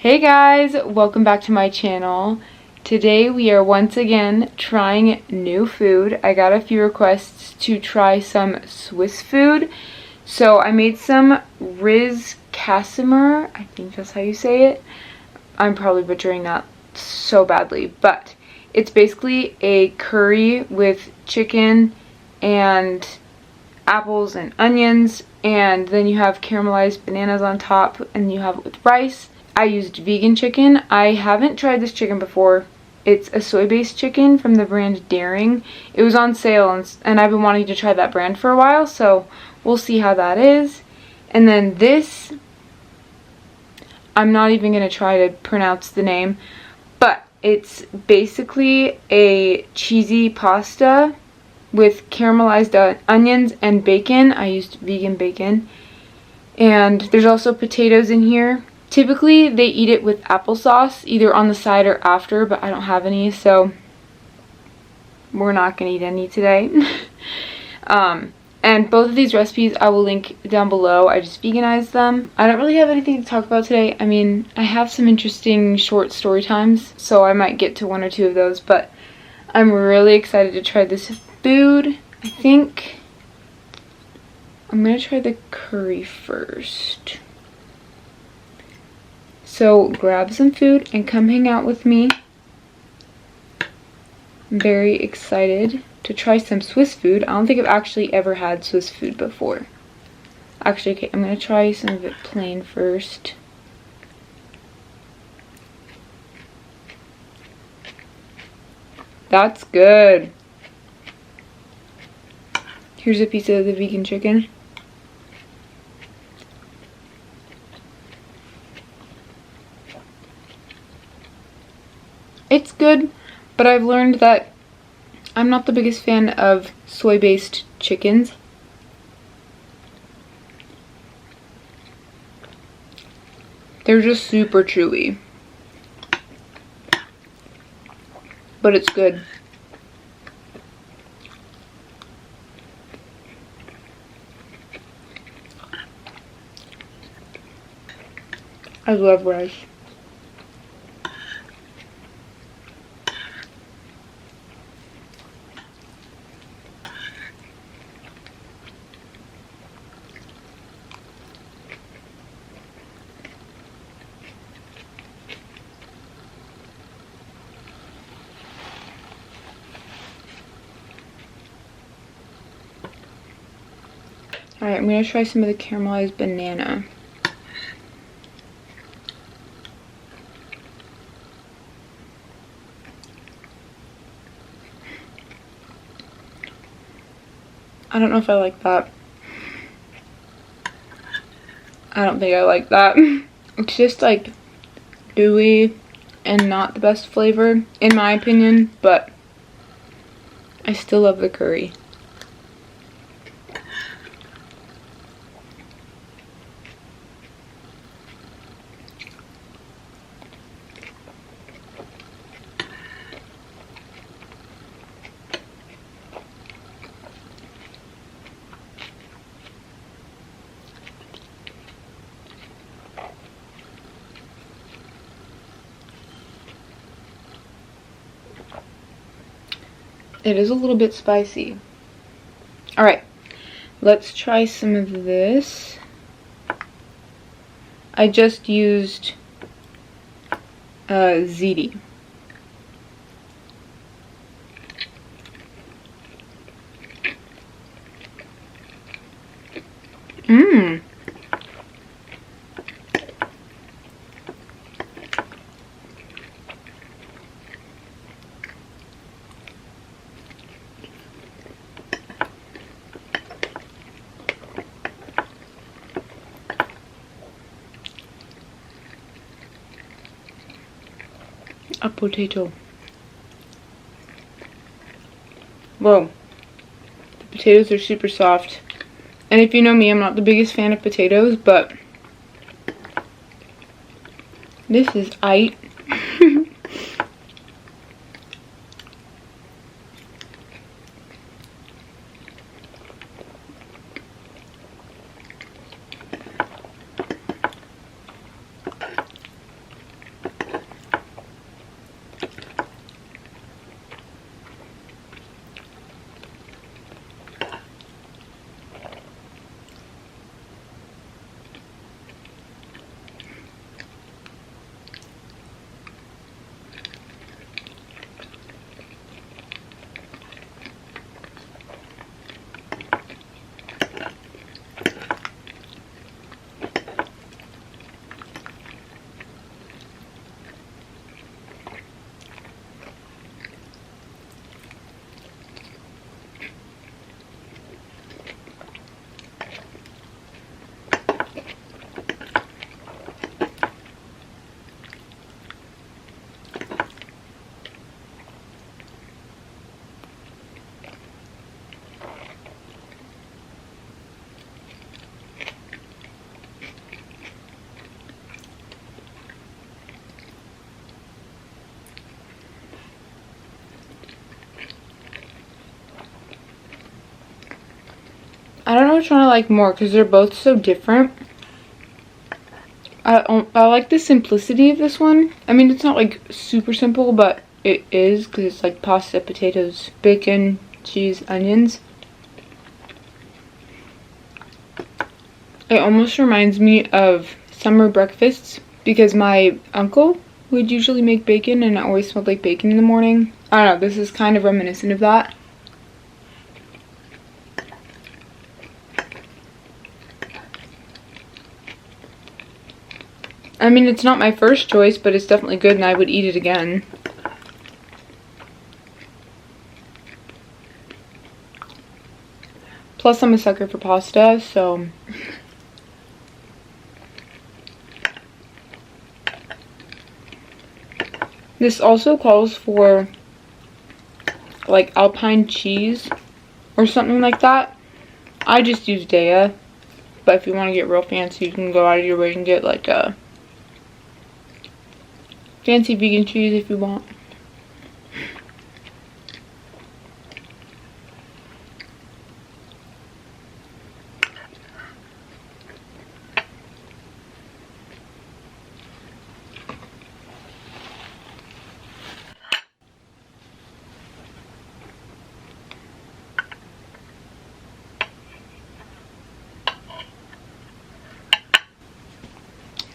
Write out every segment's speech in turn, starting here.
Hey guys, welcome back to my channel. Today we are once again trying new food. I got a few requests to try some Swiss food. So I made some Riz Casimir, I think that's how you say it. I'm probably butchering that so badly, but it's basically a curry with chicken and apples and onions, and then you have caramelized bananas on top, and you have it with rice. I used vegan chicken. I haven't tried this chicken before. It's a soy-based chicken from the brand Daring. It was on sale, and I've been wanting to try that brand for a while, so we'll see how that is. And then this, I'm not even going to try to pronounce the name, but it's basically a cheesy pasta with caramelized onions and bacon. I used vegan bacon. And there's also potatoes in here. Typically, they eat it with applesauce, either on the side or after, but I don't have any, so we're not going to eat any today. And both of these recipes I will link down below. I just veganized them. I don't really have anything to talk about today. I mean, I have some interesting short story times, so I might get to one or two of those, but I'm really excited to try this food. I think I'm going to try the curry first. So grab some food and come hang out with me. I'm very excited to try some Swiss food. I don't think I've actually ever had Swiss food before. Actually, okay, I'm going to try some of it plain first. That's good. Here's a piece of the vegan chicken. It's good, but I've learned that I'm not the biggest fan of soy-based chickens. They're just super chewy. But it's good. I love rice. Alright, I'm going to try some of the caramelized banana. I don't know if I like that. I don't think I like that. It's just like dewy and not the best flavor, in my opinion, but I still love the curry. It is a little bit spicy. Alright, let's try some of this. I just used ziti. Mmm. A potato. Whoa. The potatoes are super soft. And if you know me, I'm not the biggest fan of potatoes, but this is aight. know which one I like more because they're both so different. I like the simplicity of this one. I mean, it's not like super simple, but it is because it's like pasta, potatoes, bacon, cheese, onions. It almost reminds me of summer breakfasts because my uncle would usually make bacon and it always smelled like bacon in the morning. I don't know, this is kind of reminiscent of that. I mean, it's not my first choice, but it's definitely good and I would eat it again. Plus, I'm a sucker for pasta, so... This also calls for, like, Alpine cheese or something like that. I just use Daya, but if you want to get real fancy, you can go out of your way and get, like, a fancy vegan cheese if you want.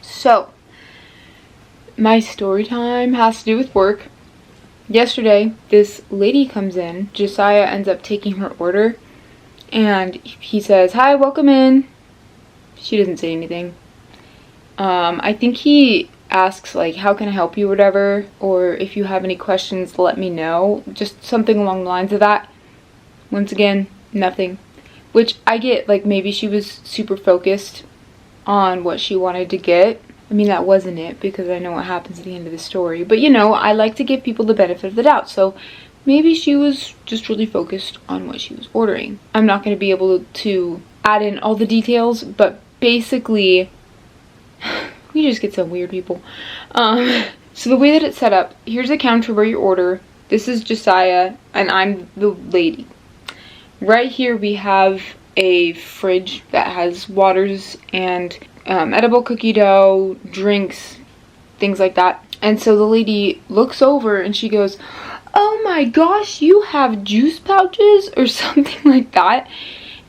So, my story time has to do with work. Yesterday, this lady comes in. Josiah ends up taking her order, and he says, "Hi, welcome in." She doesn't say anything. I think he asks, like, "How can I help you?" whatever, or if you have any questions, let me know. Just something along the lines of that. Once again, nothing. Which I get, like, maybe she was super focused on what she wanted to get. I mean, that wasn't it, because I know what happens at the end of the story. But, you know, I like to give people the benefit of the doubt. So maybe she was just really focused on what she was ordering. I'm not going to be able to add in all the details, but basically, we just get some weird people. So the way that it's set up, here's a counter where you order. This is Josiah, and I'm the lady. Right here we have a fridge that has waters and edible cookie dough, drinks, things like that. And so the lady looks over and she goes, "Oh my gosh, you have juice pouches?" or something like that.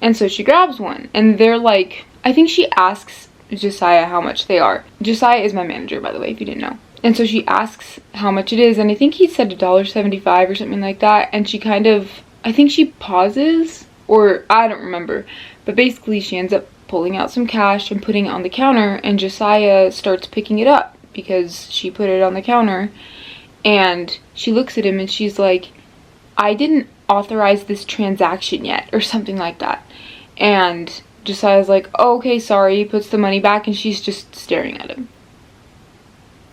And so she grabs one, and they're like, I think she asks Josiah how much they are. Josiah is my manager, by the way, if you didn't know. And so she asks how much it is, and I think he said $1.75 or something like that. And she kind of, I think she pauses, or I don't remember, but basically she ends up pulling out some cash and putting it on the counter, and Josiah starts picking it up because she put it on the counter. And she looks at him and she's like, "I didn't authorize this transaction yet," or something like that. And Josiah's like, "Oh, okay, sorry," he puts the money back, and she's just staring at him.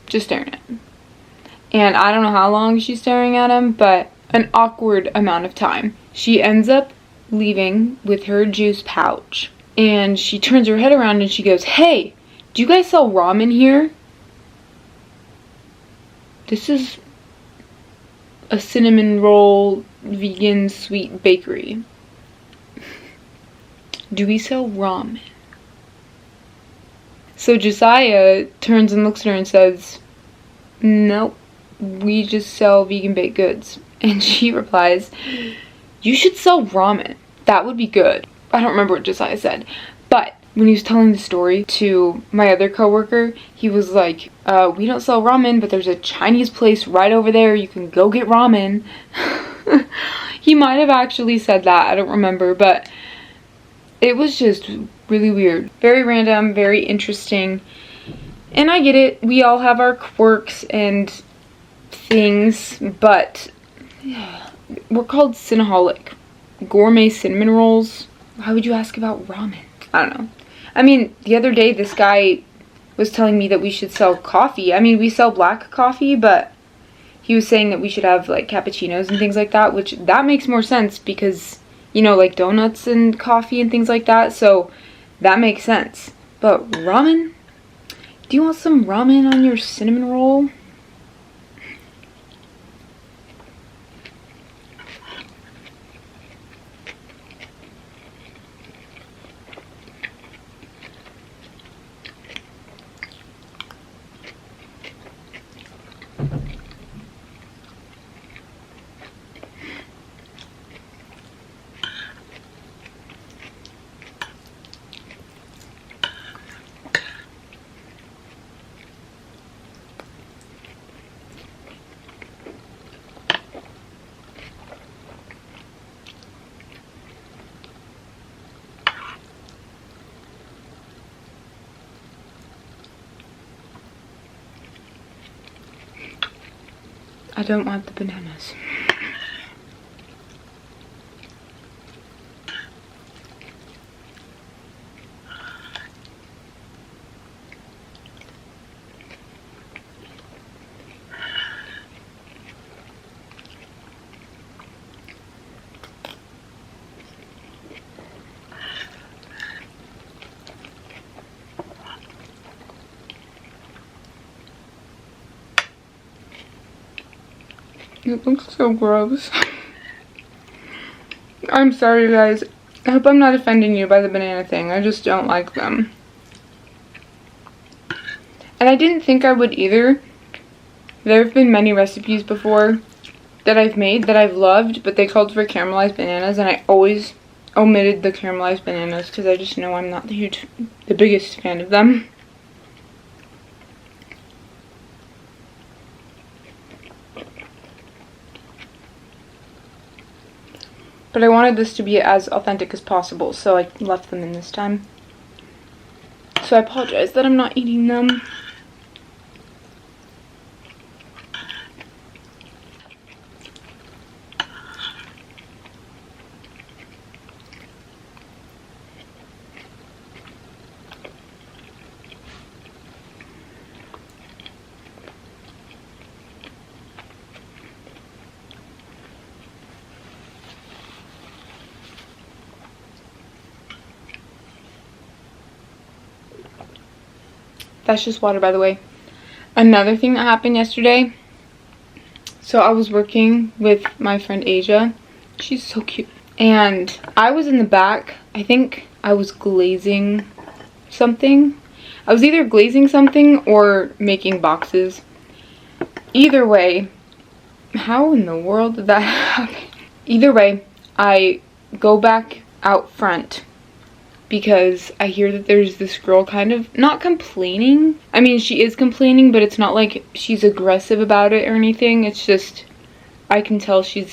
Just staring at him. And I don't know how long she's staring at him, but an awkward amount of time. She ends up leaving with her juice pouch, and she turns her head around and she goes, "Hey, do you guys sell ramen here?" This is a cinnamon roll vegan sweet bakery. Do we sell ramen? So Josiah turns and looks at her and says, "Nope, we just sell vegan baked goods." And she replies, "You should sell ramen. That would be good." I don't remember what Josiah said, but when he was telling the story to my other coworker, he was like, "We don't sell ramen, but there's a Chinese place right over there. You can go get ramen." He might have actually said that. I don't remember, but it was just really weird. Very random, very interesting. And I get it. We all have our quirks and things, but we're called Cinnaholic. Gourmet cinnamon rolls. Why would you ask about ramen? I don't know. I mean, the other day this guy was telling me that we should sell coffee. I mean, we sell black coffee, but he was saying that we should have like cappuccinos and things like that, which that makes more sense because, you know, like donuts and coffee and things like that. So that makes sense. But ramen? Do you want some ramen on your cinnamon roll? I don't want the bananas. It looks so gross. I'm sorry, guys. I hope I'm not offending you by the banana thing. I just don't like them. And I didn't think I would either. There have been many recipes before that I've made that I've loved, but they called for caramelized bananas, and I always omitted the caramelized bananas because I just know I'm not the biggest fan of them. But I wanted this to be as authentic as possible, so I left them in this time. So I apologize that I'm not eating them. That's just water, by the way. Another thing that happened yesterday. So I was working with my friend Asia. She's so cute. And I was in the back. I think I was glazing something. I was either glazing something or making boxes. Either way, how in the world did that happen? Either way, I go back out front because I hear that there's this girl kind of not complaining. I mean, she is complaining, but it's not like she's aggressive about it or anything. It's just, I can tell she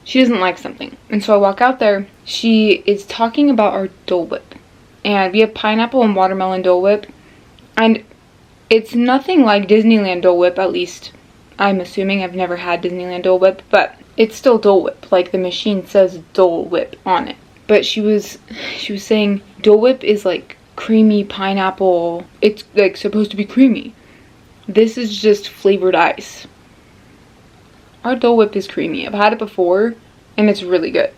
doesn't like something. And so I walk out there. She is talking about our Dole Whip. And we have pineapple and watermelon Dole Whip. And it's nothing like Disneyland Dole Whip, at least I'm assuming. I've never had Disneyland Dole Whip, but it's still Dole Whip. Like, the machine says Dole Whip on it. But she was saying Dole Whip is like creamy pineapple. It's like supposed to be creamy. This is just flavored ice. Our Dole Whip is creamy. I've had it before and it's really good.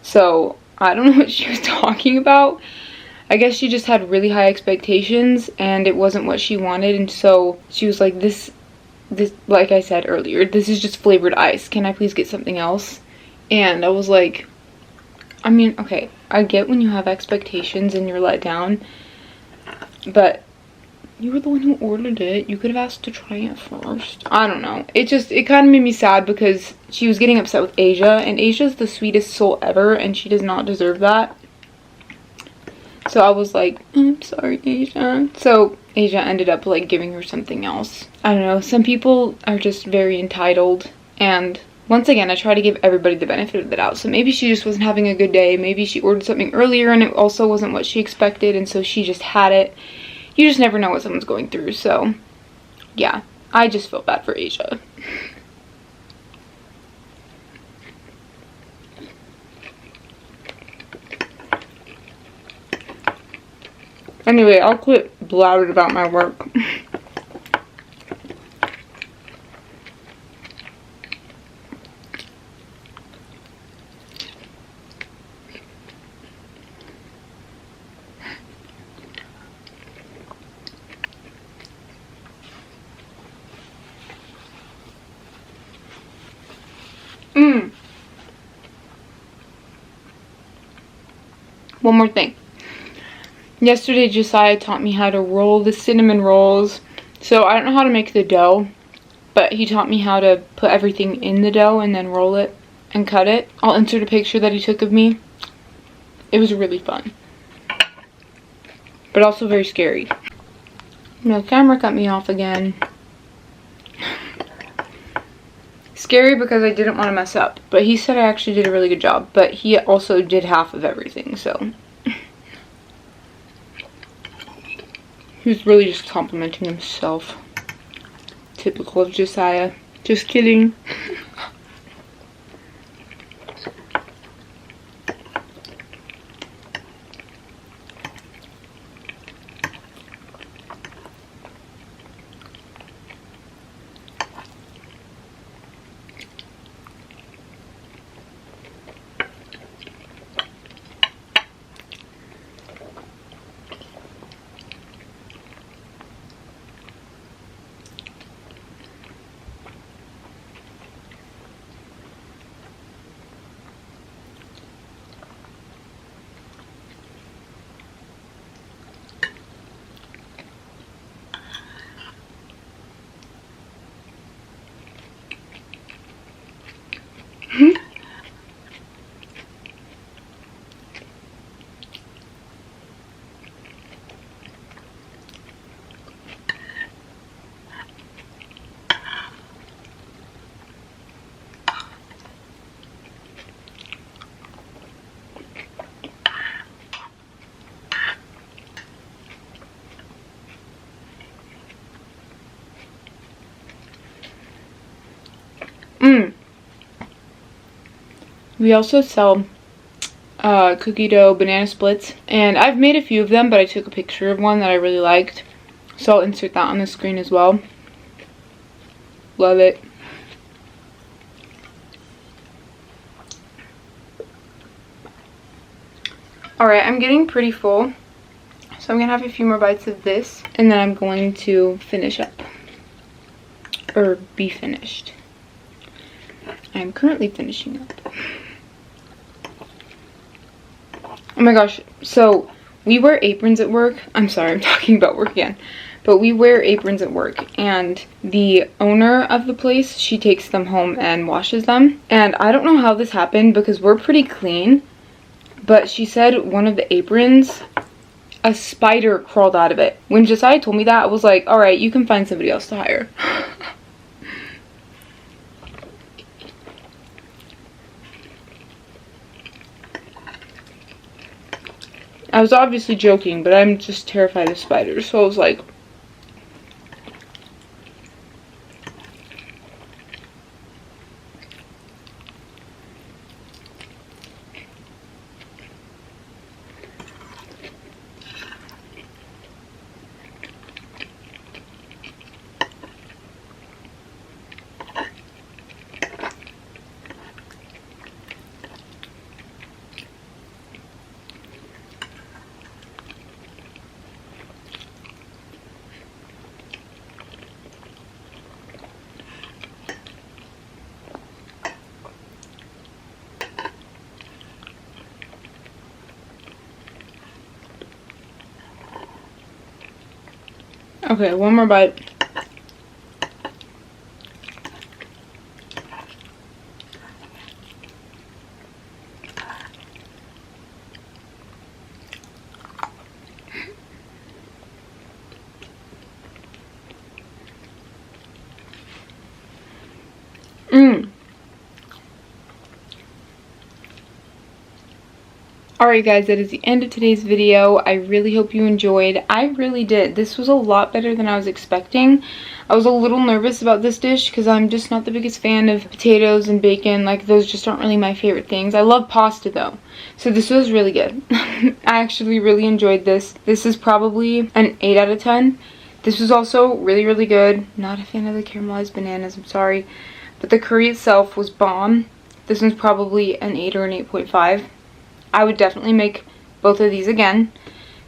So I don't know what she was talking about. I guess she just had really high expectations and it wasn't what she wanted, and so she was like, this like I said earlier, this is just flavored ice. Can I please get something else? And I was like, I mean, okay, I get when you have expectations and you're let down, but you were the one who ordered it. You could have asked to try it first. I don't know. It kind of made me sad because she was getting upset with Asia, and Asia's the sweetest soul ever, and she does not deserve that. So I was like, I'm sorry, Asia. So Asia ended up like giving her something else. I don't know. Some people are just very entitled, and once again, I try to give everybody the benefit of the doubt. So maybe she just wasn't having a good day. Maybe she ordered something earlier and it also wasn't what she expected, and so she just had it. You just never know what someone's going through. So, yeah. I just feel bad for Asia. Anyway, I'll quit blabbing about my work. One more thing. Yesterday, Josiah taught me how to roll the cinnamon rolls. So I don't know how to make the dough, but he taught me how to put everything in the dough and then roll it and cut it. I'll insert a picture that he took of me. It was really fun, but also very scary. The camera cut me off again. Scary because I didn't want to mess up, but he said I actually did a really good job, but he also did half of everything, so he was really just complimenting himself. Typical of Josiah. Just kidding. We also sell cookie dough banana splits, and I've made a few of them, but I took a picture of one that I really liked, so I'll insert that on the screen as well. Love it. Alright, I'm getting pretty full, so I'm gonna have a few more bites of this, and then I'm going to finish up, or be finished. I'm currently finishing up. Oh my gosh, so we wear aprons at work. I'm sorry, I'm talking about work again. But we wear aprons at work, and the owner of the place, she takes them home and washes them. And I don't know how this happened because we're pretty clean, but she said one of the aprons, a spider crawled out of it. When Josiah told me that, I was like, alright, you can find somebody else to hire. I was obviously joking, but I'm just terrified of spiders, so I was like... Okay, one more bite. Alright guys, that is the end of today's video. I really hope you enjoyed. I really did. This was a lot better than I was expecting. I was a little nervous about this dish because I'm just not the biggest fan of potatoes and bacon. Like, those just aren't really my favorite things. I love pasta though. So this was really good. I actually really enjoyed this. This is probably an 8 out of 10. This was also really, really good. Not a fan of the caramelized bananas, I'm sorry. But the curry itself was bomb. This one's probably an 8 or an 8.5. I would definitely make both of these again.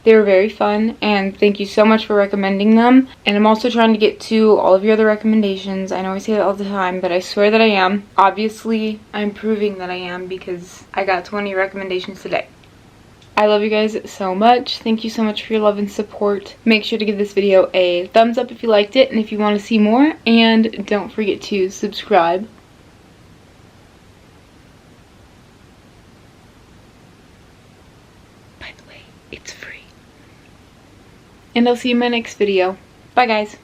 They were very fun, and thank you so much for recommending them. And I'm also trying to get to all of your other recommendations. I know I say that all the time, but I swear that I am. Obviously, I'm proving that I am because I got 20 recommendations today. I love you guys so much. Thank you so much for your love and support. Make sure to give this video a thumbs up if you liked it and if you want to see more. And don't forget to subscribe. It's free. And I'll see you in my next video. Bye guys.